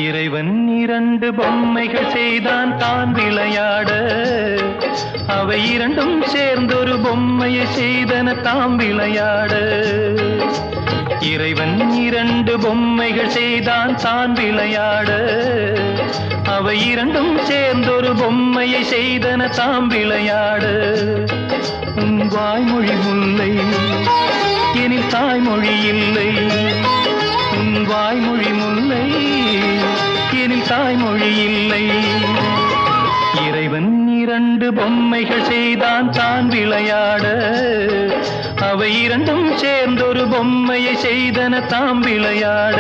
இறைவன் இரண்டு பொம்மைகள் செய்தான் தான் விளையாட, அவை இரண்டும் சேர்ந்தொரு பொம்மையை செய்தன தாம் விளையாட. இறைவன் இரண்டு பொம்மைகள் செய்தான் தான் விளையாட, அவை இரண்டும் சேர்ந்தொரு பொம்மையை செய்தன தாம் விளையாட. உன் வாய்மொழி முல்லை எனில் தாய்மொழி இல்லை, உன் வாய்மொழி முல்லை எனில் தாய்மொழி இல்லை. இறைவன் இரண்டு பொம்மைகள் செய்தான் தான் விளையாட, அவை இரண்டும் சேர்ந்தொரு பொம்மையை செய்தன தாம் விளையாட.